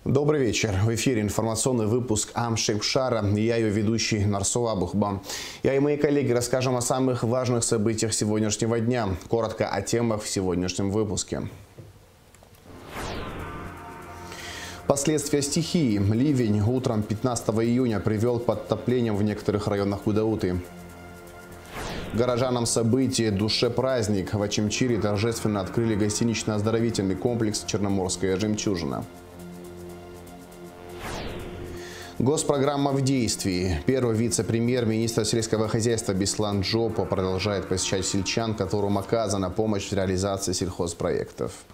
Добрый вечер. В эфире информационный выпуск Ам-Шейхшара. Я ее ведущий Нарсула Бухба. Я и мои коллеги расскажем о самых важных событиях сегодняшнего дня. Коротко о темах в сегодняшнем выпуске. Последствия стихии. Ливень утром 15 июня привел к подтоплениям в некоторых районах Гудауты. Горожанам событие «Душе праздник». В Ачимчире торжественно открыли гостинично-оздоровительный комплекс «Черноморская жемчужина». Госпрограмма в действии. Первый вице-премьер-министр сельского хозяйства Беслан Джопо продолжает посещать сельчан, которым оказана помощь в реализации сельхозпроектов.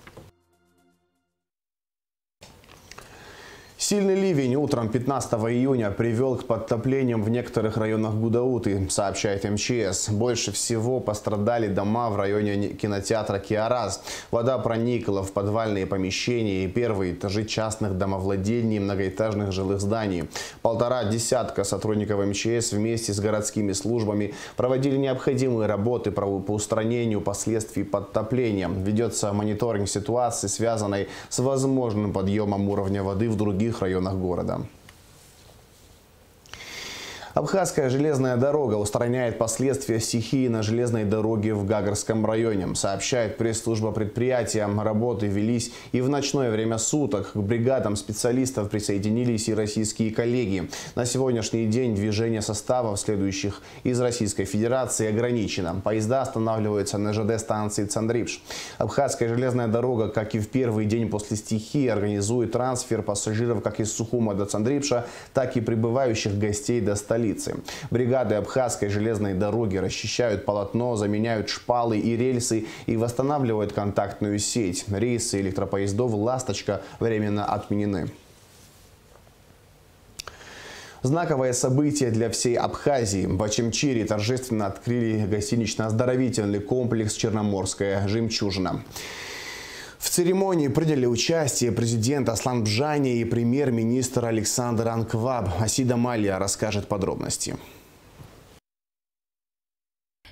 Сильный ливень утром 15 июня привел к подтоплениям в некоторых районах Гудауты, сообщает МЧС. Больше всего пострадали дома в районе кинотеатра «Киараз». Вода проникла в подвальные помещения и первые этажи частных домовладений и многоэтажных жилых зданий. 1,5 десятка сотрудников МЧС вместе с городскими службами проводили необходимые работы по устранению последствий подтопления. Ведется мониторинг ситуации, связанной с возможным подъемом уровня воды в других районах города. Абхазская железная дорога устраняет последствия стихии на железной дороге в Гагарском районе. Сообщает пресс-служба предприятия. Работы велись и в ночное время суток. К бригадам специалистов присоединились и российские коллеги. На сегодняшний день движение составов, следующих из Российской Федерации, ограничено. Поезда останавливаются на ЖД-станции Цандрипш. Абхазская железная дорога, как и в первый день после стихии, организует трансфер пассажиров как из Сухума до Цандрипша, так и прибывающих гостей до столицы. Бригады Абхазской железной дороги расчищают полотно, заменяют шпалы и рельсы и восстанавливают контактную сеть. Рейсы электропоездов «Ласточка» временно отменены. Знаковое событие для всей Абхазии. В Ачимчире торжественно открыли гостинично-оздоровительный комплекс «Черноморская жемчужина». В церемонии приняли участие президент Аслан Бжани и премьер-министр Александр Анкваб. Асида Малия расскажет подробности.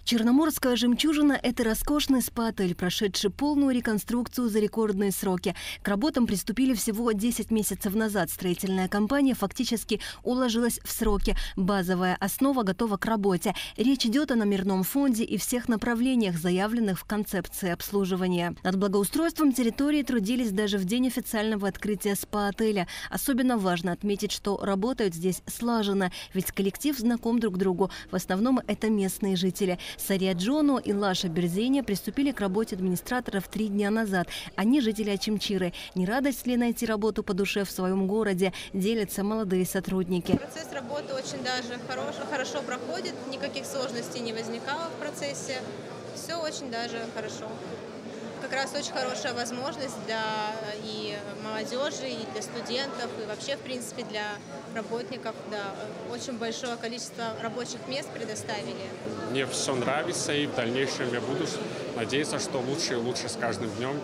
Черноморская жемчужина – это роскошный спа-отель, прошедший полную реконструкцию за рекордные сроки. К работам приступили всего 10 месяцев назад. Строительная компания фактически уложилась в сроки. Базовая основа готова к работе. Речь идет о номерном фонде и всех направлениях, заявленных в концепции обслуживания. Над благоустройством территории трудились даже в день официального открытия спа-отеля. Особенно важно отметить, что работают здесь слаженно, ведь коллектив знаком друг другу. В основном это местные жители. Сария Джону и Лаша Берзеня приступили к работе администраторов 3 дня назад. Они жители Ачимчиры. Не радость ли найти работу по душе в своем городе, делятся молодые сотрудники. Процесс работы очень даже хорошо проходит, никаких сложностей не возникало в процессе. Все очень даже хорошо. Как раз очень хорошая возможность для и молодежи, и для студентов, и вообще, в принципе, для работников. Да, очень большое количество рабочих мест предоставили. Мне все нравится, и в дальнейшем я буду надеяться, что лучше и лучше с каждым днем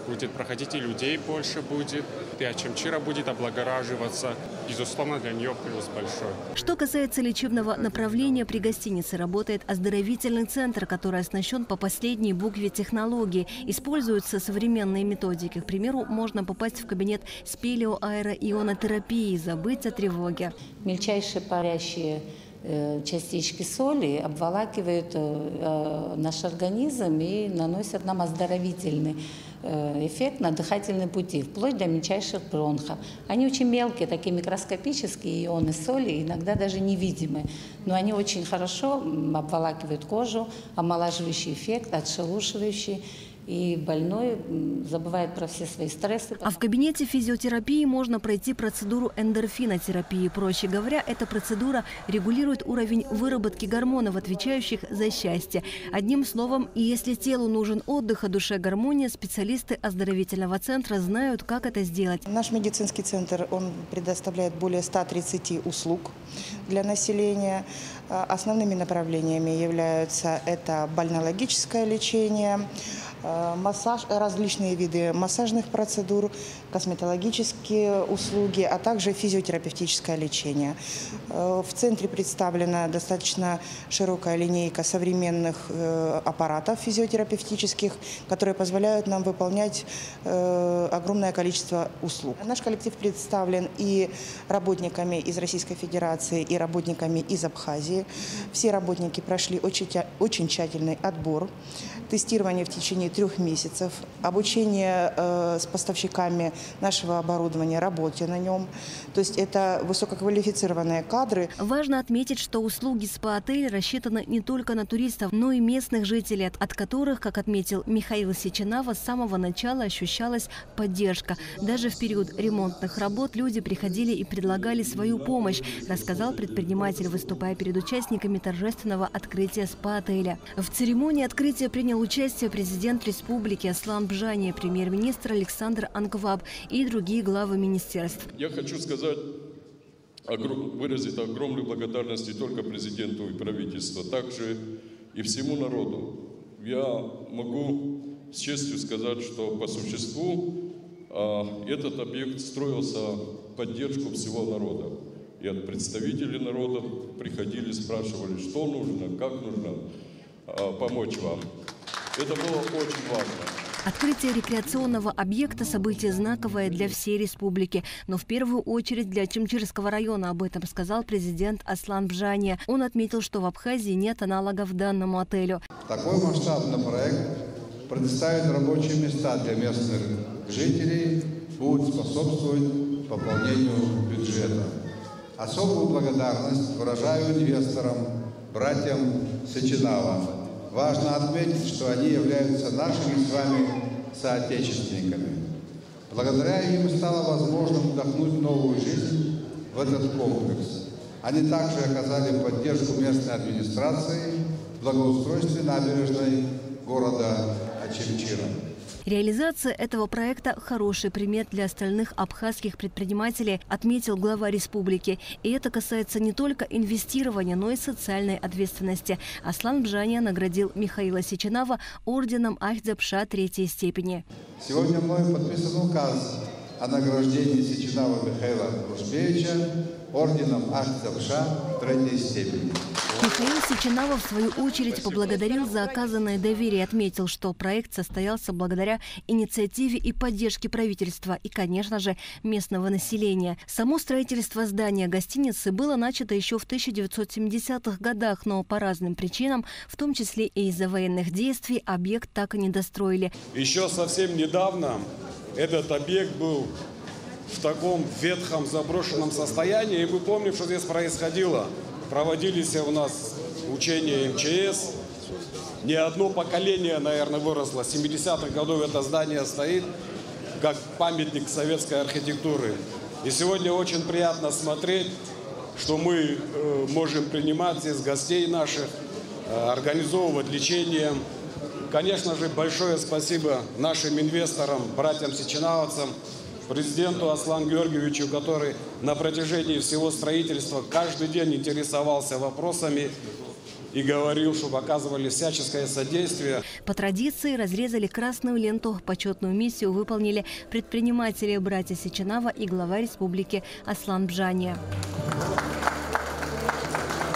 будет проходить, и людей больше будет, и Ачимчира будет облагораживаться. Безусловно, для нее плюс большой. Что касается лечебного направления, при гостинице работает оздоровительный центр, который оснащен по последней букве технологии. Используются современные методики. К примеру, можно попасть в кабинет спелеоаэроионотерапии, забыть о тревоге. Мельчайшие парящие частички соли обволакивают наш организм и наносят нам оздоровительный эффект на дыхательные пути, вплоть до мельчайших бронхов. Они очень мелкие, такие микроскопические ионы соли, иногда даже невидимые, но они очень хорошо обволакивают кожу, омолаживающий эффект, отшелушивающий. И больной забывает про все свои стрессы. А в кабинете физиотерапии можно пройти процедуру эндорфинотерапии. Проще говоря, эта процедура регулирует уровень выработки гормонов, отвечающих за счастье. Одним словом, если телу нужен отдых, а душе гармония, специалисты оздоровительного центра знают, как это сделать. Наш медицинский центр он предоставляет более 130 услуг для населения. Основными направлениями являются это больнологическое лечение, массаж, различные виды массажных процедур, косметологические услуги, а также физиотерапевтическое лечение. В центре представлена достаточно широкая линейка современных аппаратов физиотерапевтических, которые позволяют нам выполнять огромное количество услуг. Наш коллектив представлен и работниками из Российской Федерации, и работниками из Абхазии. Все работники прошли очень тщательный отбор, тестирование в течение 3 месяцев, обучение с поставщиками нашего оборудования, работе на нем. То есть это высококвалифицированные кадры. Важно отметить, что услуги СПА-отеля рассчитаны не только на туристов, но и местных жителей, от которых, как отметил Михаил Сеченава, с самого начала ощущалась поддержка. Даже в период ремонтных работ люди приходили и предлагали свою помощь, рассказал предприниматель, выступая перед участниками торжественного открытия СПА-отеля. В церемонии открытия принял участие президент республики Аслан Бжания, премьер-министр Александр Анкваб и другие главы министерств. Я хочу выразить огромную благодарность не только президенту и правительству, также и всему народу. Я могу с честью сказать, что по существу этот объект строился в поддержку всего народа. И от представителей народа приходили, спрашивали, что нужно, как нужно помочь вам. Это было очень важно. Открытие рекреационного объекта – событие знаковое для всей республики. Но в первую очередь для Чимчирского района. Об этом сказал президент Аслан Бжания. Он отметил, что в Абхазии нет аналогов данному отелю. Такой масштабный проект предоставит рабочие места для местных жителей, будет способствовать пополнению бюджета. Особую благодарность выражаю инвесторам, братьям Сеченава. Важно отметить, что они являются нашими с вами соотечественниками. Благодаря им стало возможным вдохнуть новую жизнь в этот комплекс. Они также оказали поддержку местной администрации в благоустройстве набережной города Очимчира. Реализация этого проекта – хороший пример для остальных абхазских предпринимателей, отметил глава республики. И это касается не только инвестирования, но и социальной ответственности. Аслан Бжания наградил Михаила Сеченава орденом Ахтзапша 3-й степени. Сегодня мною подписан указ о награждении Сеченава Михаила Рушбевича орденом Ахтзапша 3-й степени. Михаил Сеченава, в свою очередь, поблагодарил за оказанное доверие и отметил, что проект состоялся благодаря инициативе и поддержке правительства и, конечно же, местного населения. Само строительство здания гостиницы было начато еще в 1970-х годах, но по разным причинам, в том числе и из-за военных действий, объект так и не достроили. Еще совсем недавно этот объект был в таком ветхом заброшенном состоянии, и мы помним, что здесь происходило. Проводились у нас учения МЧС. Не одно поколение, наверное, выросло. С 70-х годов это здание стоит как памятник советской архитектуры. И сегодня очень приятно смотреть, что мы можем принимать здесь гостей наших, организовывать лечение. Конечно же, большое спасибо нашим инвесторам, братьям Сеченавцам, президенту Аслану Георгиевичу, который на протяжении всего строительства каждый день интересовался вопросами и говорил, чтобы оказывали всяческое содействие. По традиции разрезали красную ленту. Почетную миссию выполнили предприниматели братья Сеченава и глава республики Аслан Бжания.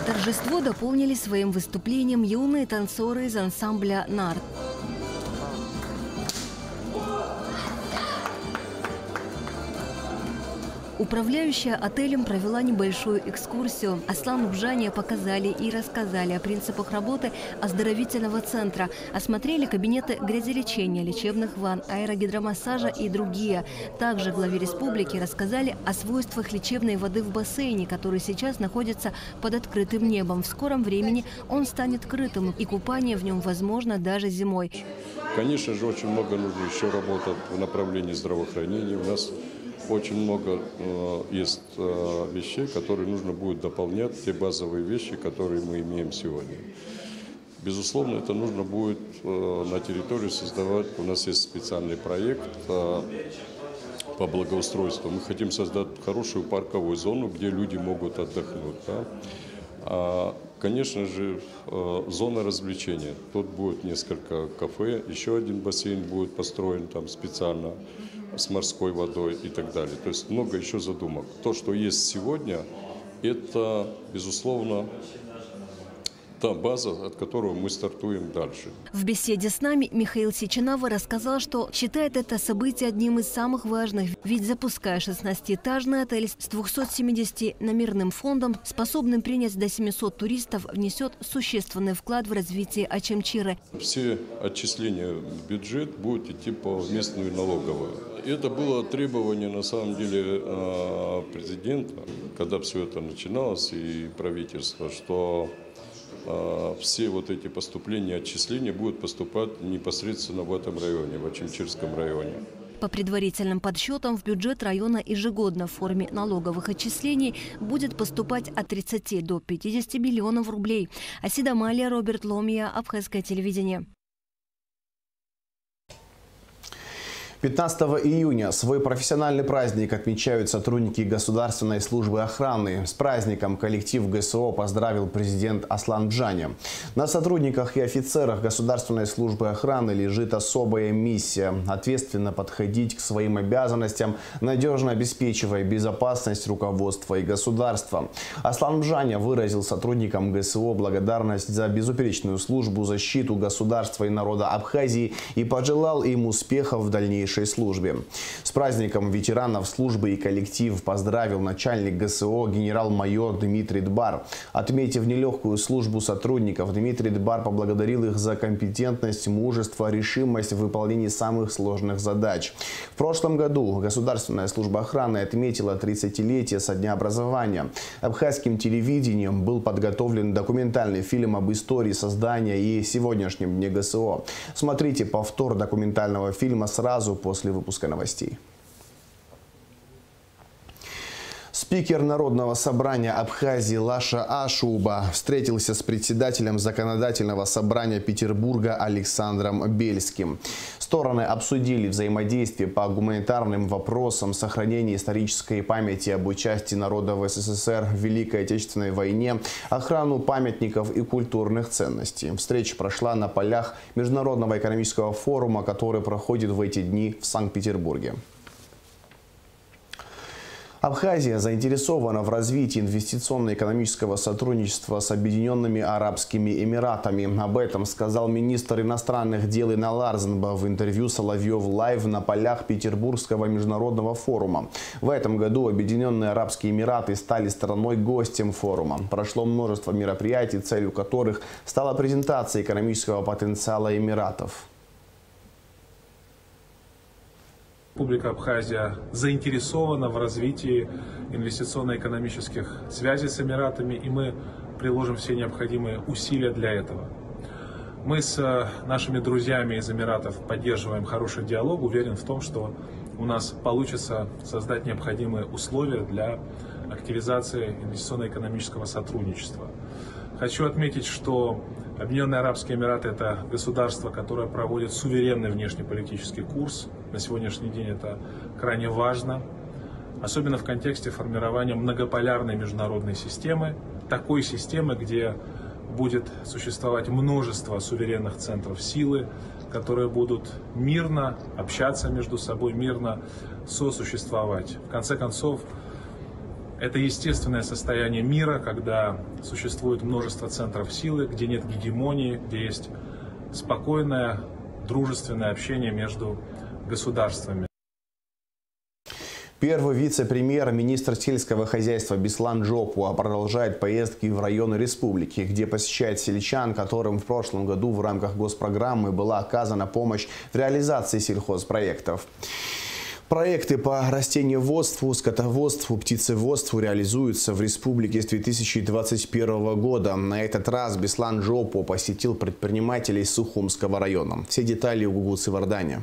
Торжество дополнили своим выступлением юные танцоры из ансамбля «Нарт». Управляющая отелем провела небольшую экскурсию. Аслану Бжания показали и рассказали о принципах работы оздоровительного центра. Осмотрели кабинеты грязелечения, лечебных ванн, аэрогидромассажа и другие. Также главе республики рассказали о свойствах лечебной воды в бассейне, который сейчас находится под открытым небом. В скором времени он станет крытым, и купание в нем возможно даже зимой. Конечно же, очень много нужно еще работать в направлении здравоохранения. У нас очень много есть вещей, которые нужно будет дополнять, те базовые вещи, которые мы имеем сегодня. Безусловно, это нужно будет на территории создавать. У нас есть специальный проект по благоустройству. Мы хотим создать хорошую парковую зону, где люди могут отдохнуть. Да? конечно же, зона развлечения. Тут будет несколько кафе, еще один бассейн будет построен там специально с морской водой и так далее. То есть много еще задумок. То, что есть сегодня, это, безусловно, та база, от которой мы стартуем дальше. В беседе с нами Михаил Сеченава рассказал, что считает это событие одним из самых важных. Ведь запуская 16-этажный отель с 270-номерным фондом, способным принять до 700 туристов, внесет существенный вклад в развитие Очамчиры. Все отчисления в бюджет будут идти по местную налоговую. Это было требование, на самом деле, президента, когда все это начиналось, и правительства, что все вот эти поступления, отчисления будут поступать непосредственно в этом районе, в Очамчирском районе. По предварительным подсчетам, в бюджет района ежегодно в форме налоговых отчислений будет поступать от 30 до 50 миллионов рублей. Асида Малия, Роберт Ломия, Абхазское телевидение. 15 июня свой профессиональный праздник отмечают сотрудники Государственной службы охраны. С праздником коллектив ГСО поздравил президент Аслан Бжани. На сотрудниках и офицерах Государственной службы охраны лежит особая миссия – ответственно подходить к своим обязанностям, надежно обеспечивая безопасность руководства и государства. Аслан Бжани выразил сотрудникам ГСО благодарность за безупречную службу, защиту государства и народа Абхазии и пожелал им успехов в дальнейшем службе. С праздником ветеранов службы и коллектив поздравил начальник ГСО генерал-майор Дмитрий Дбар. Отметив нелегкую службу сотрудников, Дмитрий Дбар поблагодарил их за компетентность, мужество, решимость в выполнении самых сложных задач. В прошлом году Государственная служба охраны отметила 30-летие со дня образования. Абхазским телевидением был подготовлен документальный фильм об истории создания и сегодняшнем дне ГСО. Смотрите повтор документального фильма сразу после выпуска новостей. Спикер Народного собрания Абхазии Лаша Ашуба встретился с председателем Законодательного собрания Петербурга Александром Бельским. Стороны обсудили взаимодействие по гуманитарным вопросам, сохранение исторической памяти об участии народа в СССР в Великой Отечественной войне, охрану памятников и культурных ценностей. Встреча прошла на полях Международного экономического форума, который проходит в эти дни в Санкт-Петербурге. Абхазия заинтересована в развитии инвестиционно-экономического сотрудничества с Объединенными Арабскими Эмиратами. Об этом сказал министр иностранных дел Инал Арзанба в интервью Соловьев Лайв на полях Петербургского международного форума. В этом году Объединенные Арабские Эмираты стали страной-гостем форума. Прошло множество мероприятий, целью которых стала презентация экономического потенциала Эмиратов. Республика Абхазия заинтересована в развитии инвестиционно-экономических связей с Эмиратами, и мы приложим все необходимые усилия для этого. Мы с нашими друзьями из Эмиратов поддерживаем хороший диалог, уверен в том, что у нас получится создать необходимые условия для активизации инвестиционно-экономического сотрудничества. Хочу отметить, что Объединенные Арабские Эмираты – это государство, которое проводит суверенный внешнеполитический курс. На сегодняшний день это крайне важно, особенно в контексте формирования многополярной международной системы, такой системы, где будет существовать множество суверенных центров силы, которые будут мирно общаться между собой, мирно сосуществовать. В конце концов, это естественное состояние мира, когда существует множество центров силы, где нет гегемонии, где есть спокойное, дружественное общение между государствами. Первый вице-премьер, министр сельского хозяйства Беслан Джопуа продолжает поездки в районы республики, где посещает сельчан, которым в прошлом году в рамках госпрограммы была оказана помощь в реализации сельхозпроектов. Проекты по растениеводству, скотоводству, птицеводству реализуются в республике с 2021 года. На этот раз Беслан Джопуа посетил предпринимателей Сухумского района. Все детали у Гугуцы Вардани.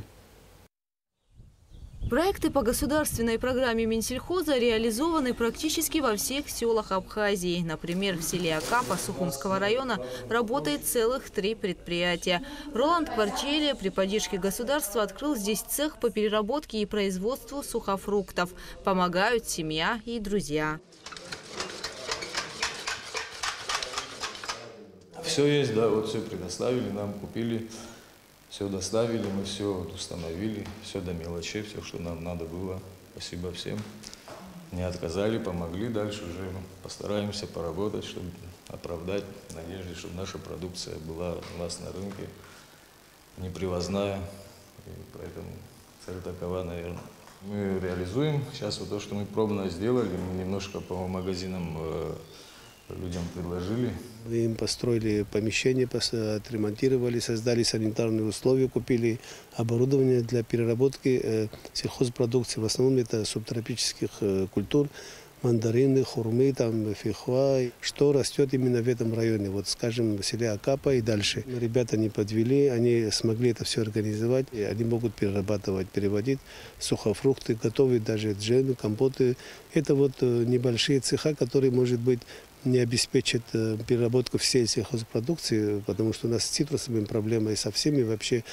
Проекты по государственной программе Минсельхоза реализованы практически во всех селах Абхазии. Например, в селе Акапа Сухумского района работает целых 3 предприятия. Роланд Кварчелия при поддержке государства открыл здесь цех по переработке и производству сухофруктов. Помогают семья и друзья. Все есть, да, вот все предоставили, нам купили, все доставили, мы все установили, все до мелочей, все, что нам надо было. Спасибо всем. Не отказали, помогли, дальше уже постараемся поработать, чтобы оправдать надежды, чтобы наша продукция была у нас на рынке непривозная. И поэтому цель такова, наверное. Мы реализуем сейчас вот то, что мы пробно сделали, мы немножко по магазинам людям предложили. Мы им построили помещение, отремонтировали, создали санитарные условия, купили оборудование для переработки сельхозпродукции. В основном это субтропических культур, мандарины, хурмы, там, фихва, что растет именно в этом районе. Вот, скажем, в селе Акапа и дальше. Ребята не подвели, они смогли это все организовать. И они могут перерабатывать, переводить сухофрукты, готовить даже джемы, компоты. Это вот небольшие цеха, которые, может быть, не обеспечат переработку всей сельхозпродукции, потому что у нас с цитрусовыми проблемой со всеми вообще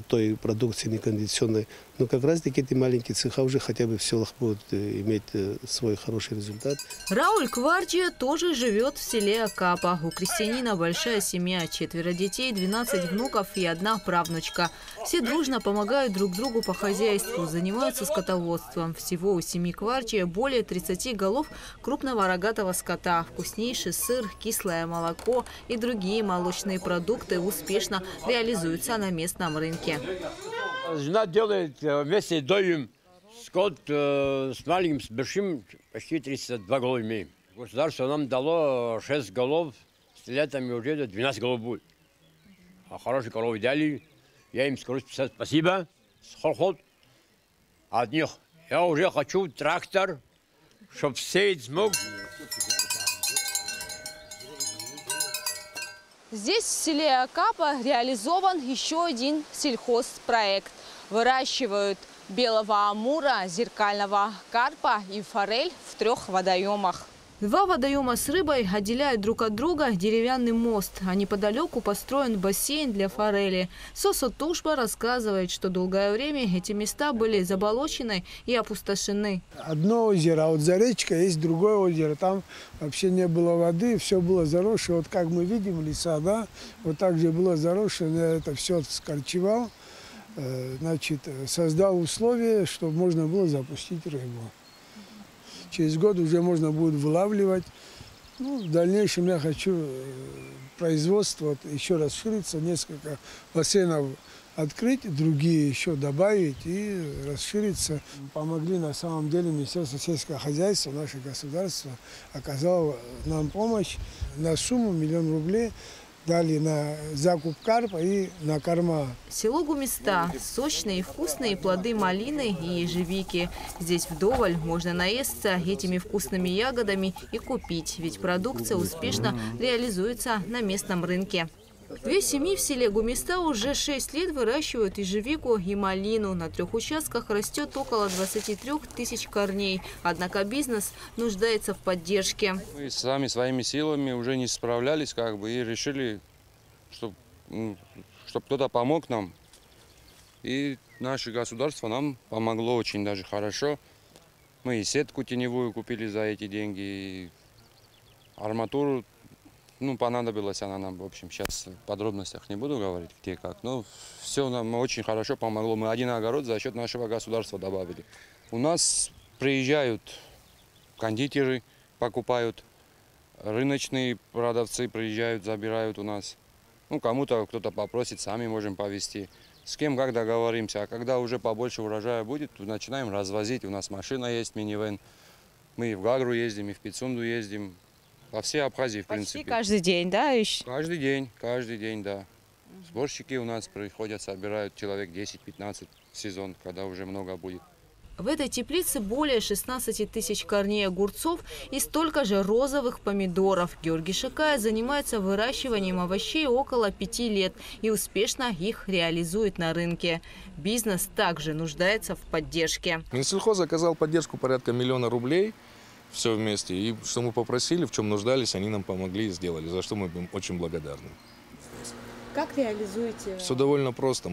той продукции некондиционной. Но как раз таки эти маленькие цеха уже хотя бы в селах будут иметь свой хороший результат. Рауль Кварджия тоже живет в селе Акапа. У крестьянина большая семья, 4 детей, 12 внуков и 1 правнучка. Все дружно помогают друг другу по хозяйству, занимаются скотоводством. Всего у семьи Кварджия более 30 голов крупного рогатого скота. Вкуснейший сыр, кислое молоко и другие молочные продукты успешно реализуются на местном рынке. Жена делает вместе доим скот с маленьким, с большим, почти 32 голов имеем. Государство нам дало 6 голов, с летами уже 12 голов будет. А хорошие коровы дали, я им скажу спасибо, схолхот. От них я уже хочу трактор, чтобы сеять смог. Здесь, в селе Акапа, реализован еще один сельхозпроект. Выращивают белого амура, зеркального карпа и форель в 3 водоемах. 2 водоема с рыбой отделяют друг от друга деревянный мост, а неподалеку построен бассейн для форели. Сосо Тушба рассказывает, что долгое время эти места были заболочены и опустошены. Одно озеро, а вот за речкой есть другое озеро. Там вообще не было воды, все было заросшее. Вот как мы видим, леса, да, вот так же было заросшее. Я это все скорчевал, значит, создал условия, чтобы можно было запустить рыбу. Через год уже можно будет вылавливать. Ну, в дальнейшем я хочу производство еще расшириться, несколько бассейнов открыть, другие еще добавить и расшириться. Помогли на самом деле Министерство сельского хозяйства, наше государство оказало нам помощь на сумму 1 000 000 рублей. Дали на закуп карпа и на корма. Село Гумиста. Сочные и вкусные плоды малины и ежевики. Здесь вдоволь можно наесться этими вкусными ягодами и купить, ведь продукция успешно реализуется на местном рынке. 2 семьи в селе Гумиста уже 6 лет выращивают ежевику и малину. На 3 участках растет около 23 тысяч корней. Однако бизнес нуждается в поддержке. Мы сами своими силами уже не справлялись и решили, чтобы кто-то помог нам. И наше государство нам помогло очень даже хорошо. Мы и сетку теневую купили за эти деньги, и арматуру. Понадобилась она нам, в общем, сейчас в подробностях не буду говорить, где как. Но все нам очень хорошо помогло. Мы 1 огород за счет нашего государства добавили. У нас приезжают кондитеры, покупают, рыночные продавцы приезжают, забирают у нас. Кому-то кто-то попросит, сами можем повезти. С кем как договоримся. А когда уже побольше урожая будет, начинаем развозить. У нас машина есть, минивэн. Мы и в Гагру ездим, и в Пицунду ездим. По всей Абхазии, в принципе. Почти каждый день, да? Каждый день, да. Сборщики у нас приходят, собирают человек 10-15 в сезон, когда уже много будет. В этой теплице более 16 тысяч корней огурцов и столько же розовых помидоров. Георгий Шакая занимается выращиванием овощей около 5 лет и успешно их реализует на рынке. Бизнес также нуждается в поддержке. Минсельхоз оказал поддержку порядка 1 000 000 рублей. Все вместе. И что мы попросили, в чем нуждались, они нам помогли и сделали, за что мы им очень благодарны. Как реализуете? Все довольно просто.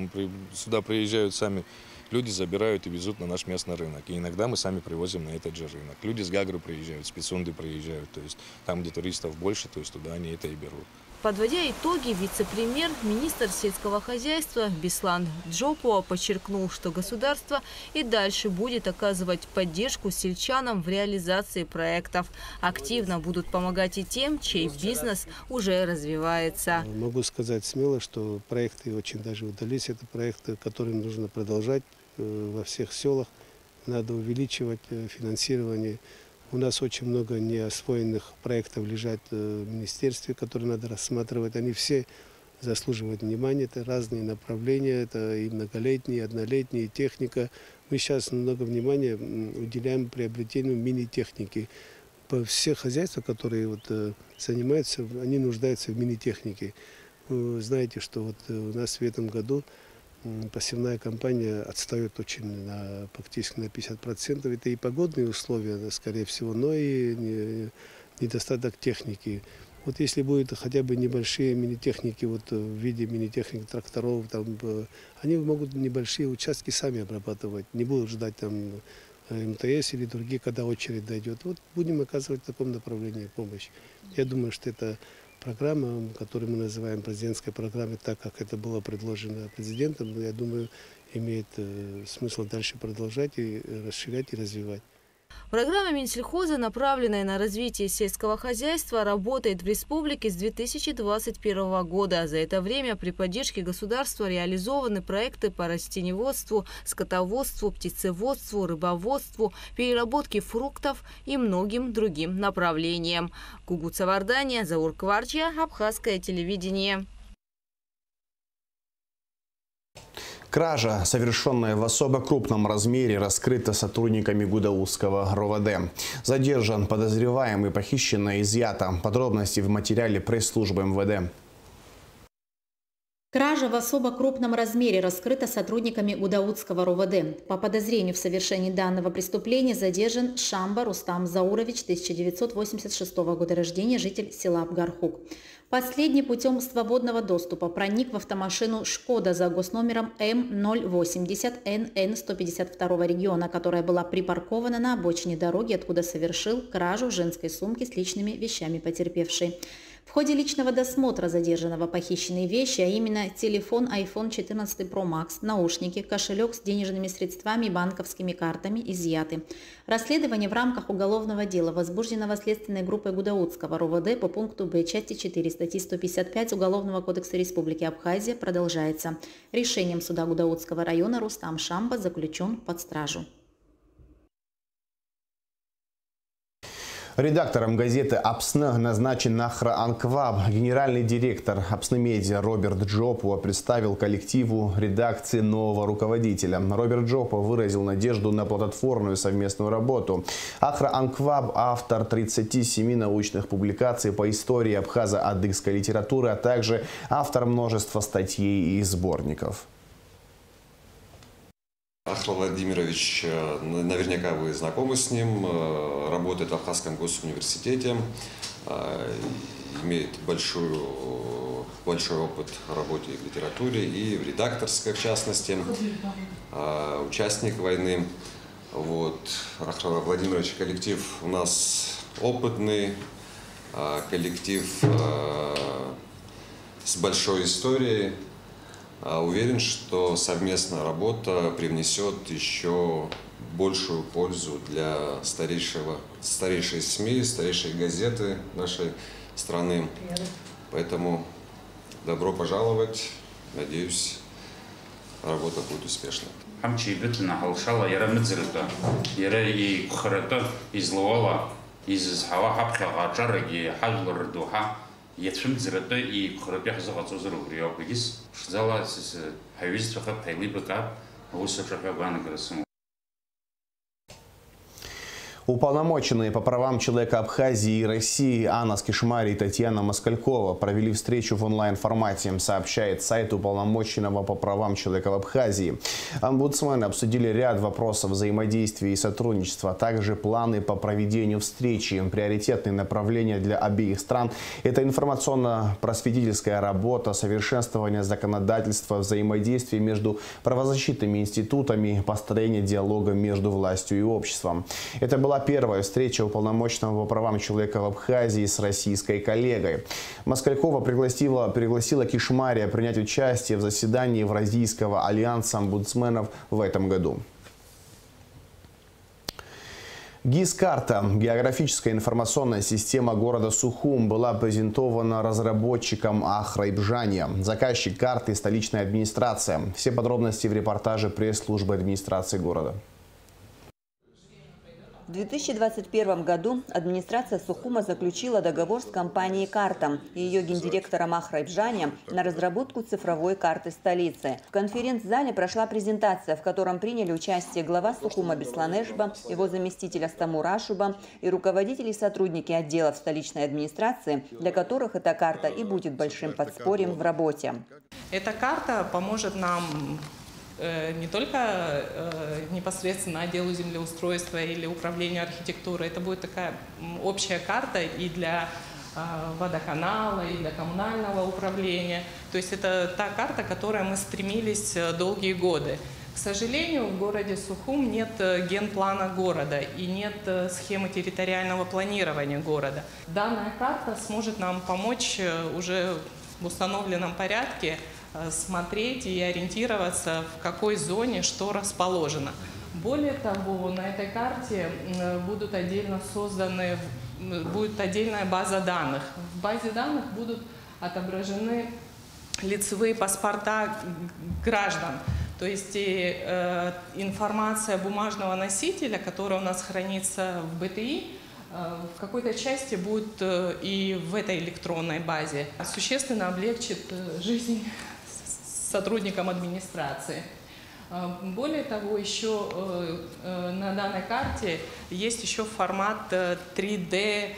Сюда приезжают сами люди, забирают и везут на наш местный рынок. И иногда мы сами привозим на этот же рынок. Люди с Гагры приезжают, с Пицунды приезжают. То есть там, где туристов больше, то есть туда они это и берут. Подводя итоги, вице-премьер-министр сельского хозяйства Беслан Джопуа подчеркнул, что государство и дальше будет оказывать поддержку сельчанам в реализации проектов. Активно будут помогать и тем, чей бизнес уже развивается. Могу сказать смело, что проекты очень даже удались. Это проекты, которые нужно продолжать во всех селах. Надо увеличивать финансирование. У нас очень много неосвоенных проектов лежат в министерстве, которые надо рассматривать. Они все заслуживают внимания. Это разные направления, это и многолетние, и однолетние, и техника. Мы сейчас много внимания уделяем приобретению мини-техники. Все хозяйства, которые занимаются, они нуждаются в мини-технике. Вы знаете, что у нас в этом году посевная кампания отстает очень практически на 50%. Это и погодные условия, скорее всего, но и недостаток техники. Если будет хотя бы небольшие мини-техники, в виде мини-техники тракторов, они могут небольшие участки сами обрабатывать, не будут ждать МТС или другие, когда очередь дойдет. Будем оказывать в таком направлении помощь. Я думаю, что это программа, которую мы называем президентской программой, так как это было предложено президентом, я думаю, имеет смысл дальше продолжать и расширять и развивать. Программа Минсельхоза, направленная на развитие сельского хозяйства, работает в республике с 2021 года. За это время при поддержке государства реализованы проекты по растениеводству, скотоводству, птицеводству, рыбоводству, переработке фруктов и многим другим направлениям. Гугуца Вардания, Заур Кварчья, Абхазское телевидение. Кража, совершенная в особо крупном размере, раскрыта сотрудниками Гудаутского РОВД. Задержан подозреваемый, похищенное изъято. Подробности в материале пресс-службы МВД. Кража в особо крупном размере раскрыта сотрудниками Гудаутского РОВД. По подозрению в совершении данного преступления задержан Шамба Рустам Заурович, 1986 года рождения, житель села Абгархук. Последний путем свободного доступа проник в автомашину «Шкода» за госномером М080 НН 152 региона, которая была припаркована на обочине дороги, откуда совершил кражу женской сумки с личными вещами потерпевшей. В ходе личного досмотра задержанного похищенные вещи, а именно телефон iPhone 14 Pro Max, наушники, кошелек с денежными средствами и банковскими картами изъяты. Расследование в рамках уголовного дела, возбужденного следственной группой Гудаутского РОВД по пункту Б части 4 статьи 155 Уголовного кодекса Республики Абхазия, продолжается. Решением суда Гудаутского района Рустам Шамба заключен под стражу. Редактором газеты «Апсны» назначен Ахра Анкваб. Генеральный директор «Апсны Медиа» Роберт Джопуа представил коллективу редакции нового руководителя. Роберт Джопуа выразил надежду на плодотворную совместную работу. Ахра Анкваб – автор 37 научных публикаций по истории абхазо-адыгской литературы, а также автор множества статей и сборников. Ахра Владимирович, наверняка вы знакомы с ним, работает в Абхазском госуниверситете, имеет большой опыт в работе в литературе и в редакторской, в частности, участник войны. Ахра Владимирович, коллектив у нас опытный, коллектив с большой историей. Уверен, что совместная работа привнесет еще большую пользу для старейшей СМИ, старейшей газеты нашей страны. Поэтому добро пожаловать. Надеюсь, работа будет успешной. Етшим-дзирата и кхарабях завацузер угриопегис, шзала с хавистраха тайлибака, усафраха ванаграсу. Уполномоченные по правам человека Абхазии и России Анна Скишмари и Татьяна Москалькова провели встречу в онлайн-формате, сообщает сайт уполномоченного по правам человека в Абхазии. Омбудсмены обсудили ряд вопросов взаимодействия и сотрудничества, а также планы по проведению встречи. Приоритетные направления для обеих стран – это информационно-просветительская работа, совершенствование законодательства, взаимодействие между правозащитными институтами, построение диалога между властью и обществом. Это была первая встреча уполномоченного по правам человека в Абхазии с российской коллегой. Москалькова пригласила Кишмария принять участие в заседании Евразийского альянса омбудсменов в этом году. ГИС-карта, географическая информационная система города Сухум, была презентована разработчиком Ахрайбжане. Заказчик карты – столичная администрация. Все подробности в репортаже пресс-службы администрации города. В 2021 году администрация Сухума заключила договор с компанией «Карта» и ее гендиректором Ахрайбжане на разработку цифровой карты столицы. В конференц-зале прошла презентация, в котором приняли участие глава Сухума Бесланешба, его заместитель Астамур Ашуба и руководители и сотрудники отделов столичной администрации, для которых эта карта и будет большим подспорьем в работе. Эта карта поможет нам не только непосредственно отделу землеустройства или управлению архитектурой, это будет такая общая карта и для водоканала, и для коммунального управления. То есть это та карта, к которой мы стремились долгие годы. К сожалению, в городе Сухум нет генплана города и нет схемы территориального планирования города. Данная карта сможет нам помочь уже в установленном порядке смотреть и ориентироваться, в какой зоне что расположено. Более того, на этой карте будет отдельная база данных. В базе данных будут отображены лицевые паспорта граждан. То есть информация бумажного носителя, которая у нас хранится в БТИ, в какой-то части будет и в этой электронной базе. Существенно облегчит жизнь сотрудникам администрации. Более того, еще на данной карте есть еще формат 3D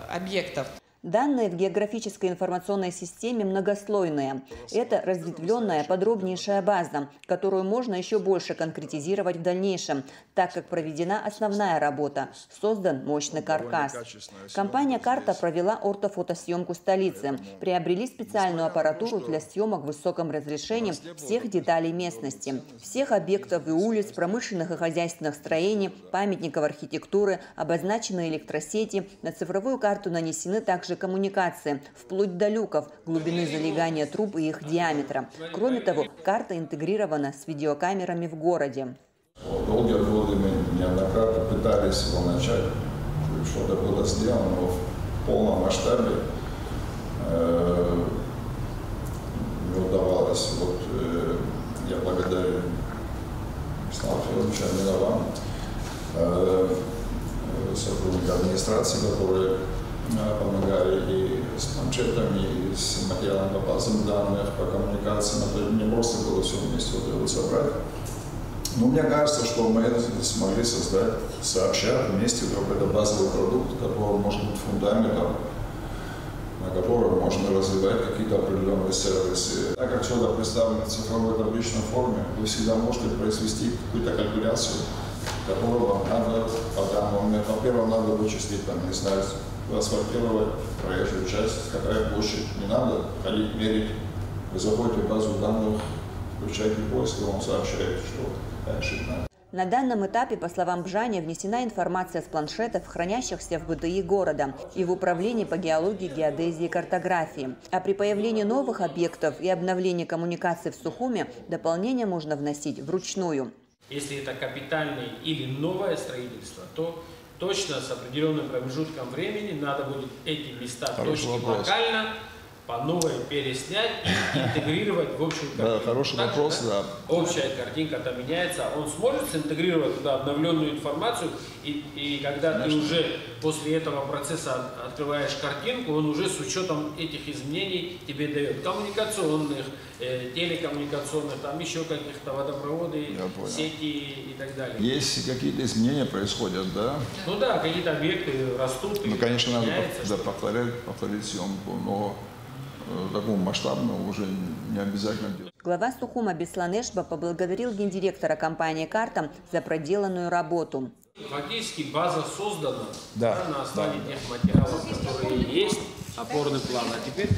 объектов. Данные в географической информационной системе многослойные. Это разветвленная, подробнейшая база, которую можно еще больше конкретизировать в дальнейшем, так как проведена основная работа, создан мощный каркас. Компания «Карта» провела ортофотосъемку столицы, приобрели специальную аппаратуру для съемок в высоком разрешении всех деталей местности, всех объектов и улиц, промышленных и хозяйственных строений, памятников архитектуры, обозначены электросети, на цифровую карту нанесены также коммуникации, вплоть до люков, глубины залегания труб и их диаметра. Кроме того, карта интегрирована с видеокамерами в городе. Долгие годы мы неоднократно пытались его начать, что-то было сделано, но в полном масштабе не удавалось. Вот я благодарю Вячеслава Федоровича Аминова, сотрудника администрации, которые помогали и с планшетами, и с материалами по базам данных, по коммуникации. Не просто было все вместе вот это собрать. Но мне кажется, что мы смогли создать сообща вместе какой-то базовый продукт, который может быть фундаментом, на котором можно развивать какие-то определенные сервисы. Так как сюда представлено в цифровой табличной форме, вы всегда можете произвести какую-то калькуляцию, которую вам надо по данному. Во-первых, надо вычислить, там, не знаю, асфальтировать проезжую часть, какая площадь. Не надо ходить, мерить. Вы заходите в базу данных, включаете поиск, и вам сообщает, что дальше надо. На данном этапе, по словам Бжани, внесена информация с планшетов, хранящихся в БТИ города, и в управлении по геологии, геодезии и картографии. А при появлении новых объектов и обновлении коммуникаций в Сухуме дополнение можно вносить вручную. Если это капитальное или новое строительство, то точно с определенным промежутком времени надо будет эти места точки локально по новой переснять и интегрировать в общую картинку. Да, хороший вопрос, да. Общая картинка-то меняется, он сможет синтегрировать туда обновленную информацию, и когда ты уже после этого процесса открываешь картинку, он уже с учетом этих изменений тебе дает коммуникационных, телекоммуникационных, там еще каких-то водопроводы, сети и так далее. Если какие-то изменения происходят, да? Ну да, какие-то объекты растут. Ну, конечно, надо повторить съемку, но такому масштабному уже не обязательно делать. Глава Сухума Бесланешба поблагодарил гендиректора компании «Карта» за проделанную работу. Фактически база создана на основе тех материалов, которые есть, опорный план. А теперь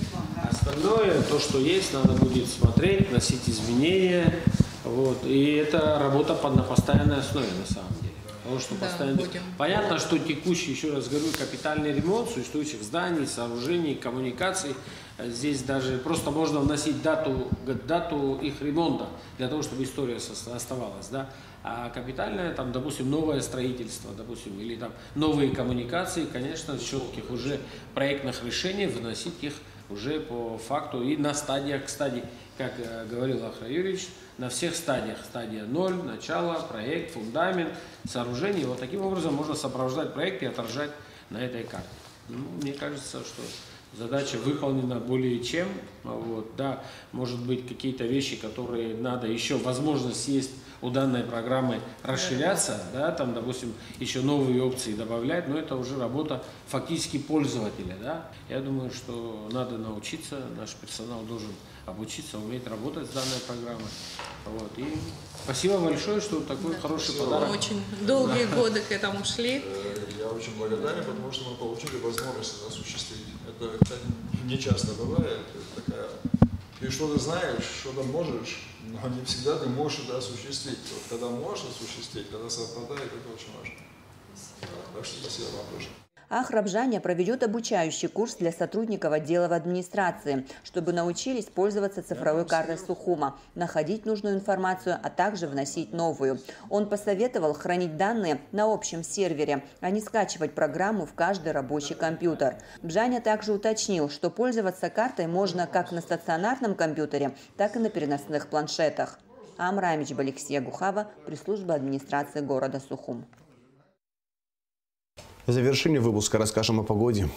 остальное, то, что есть, надо будет смотреть, вносить изменения. Вот. И это работа на постоянной основе, на самом деле. Потому что Да, постоянно... будем. Понятно, что текущий, еще раз говорю, капитальный ремонт существующих зданий, сооружений, коммуникаций. Здесь даже просто можно вносить дату их ремонта, для того, чтобы история оставалась. Да? А капитальное, там, допустим, новое строительство, допустим, или там новые коммуникации, конечно, четких уже проектных решений выносить их уже по факту и на стадиях, кстати, как говорил Ахра Юрьевич, на всех стадиях. Стадия 0, начало, проект, фундамент, сооружение. Вот таким образом можно сопровождать проект и отражать на этой карте. Ну, мне кажется, что задача выполнена более чем. Вот, да, может быть, какие-то вещи, которые надо еще, возможность есть у данной программы расширяться, да, там, допустим, еще новые опции добавлять, но это уже работа фактически пользователя. Да. Я думаю, что надо научиться, наш персонал должен обучиться, уметь работать с данной программой. Вот. И спасибо большое, что такой хороший подарок. Мы очень долгие годы к этому шли. Я очень благодарен, потому что мы получили возможность это осуществить. Это, кстати, не часто бывает. Ты что-то знаешь, что-то можешь, но не всегда ты можешь это осуществить. Вот когда можешь осуществить, когда совпадает, это очень важно. Так что спасибо вам тоже. Ахра Бжаня проведет обучающий курс для сотрудников отдела в администрации, чтобы научились пользоваться цифровой картой Сухума, находить нужную информацию, а также вносить новую. Он посоветовал хранить данные на общем сервере, а не скачивать программу в каждый рабочий компьютер. Бжаня также уточнил, что пользоваться картой можно как на стационарном компьютере, так и на переносных планшетах. Амрамич Балексия Гухава, пресс-служба администрации города Сухум. В завершении выпуска расскажем о погоде.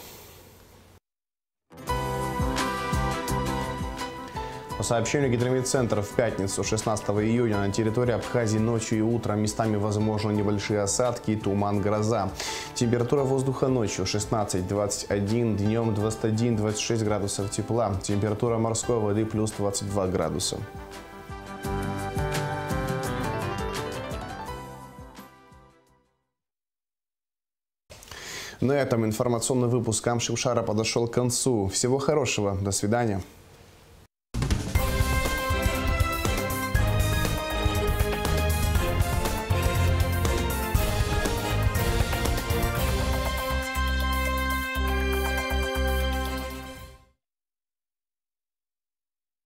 По сообщению Гидрометцентра, в пятницу 16 июня на территории Абхазии ночью и утром местами возможны небольшие осадки, туман, гроза. Температура воздуха ночью 16-21, днем 21-26 градусов тепла. Температура морской воды плюс 22 градуса. На этом информационный выпуск Амшимшара подошел к концу. Всего хорошего. До свидания.